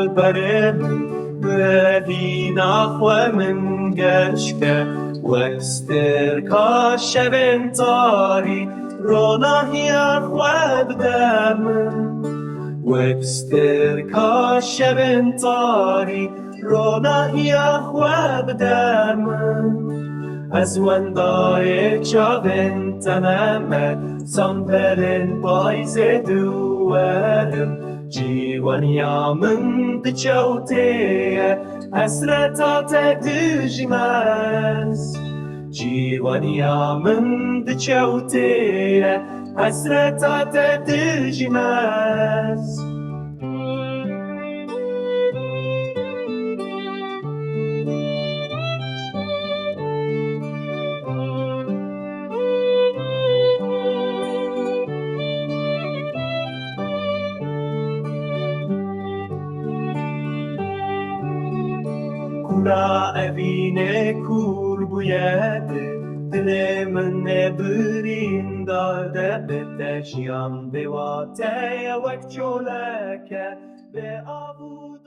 برم بدی نخواه من گشکه وستر کاشبن تاری روناهی خواه بدم وستر کاشبن تاری روناهی خواه بدم از وندای چاوین تمامت سنبلن پایز دوارم جیوانیا من دچوته حسرتات دجماز جیوانیا من دچوته حسرتات دجماز كنا أبينا كور بوياده دل من برين داده بتشيام بواتايا وقت جولك بأبو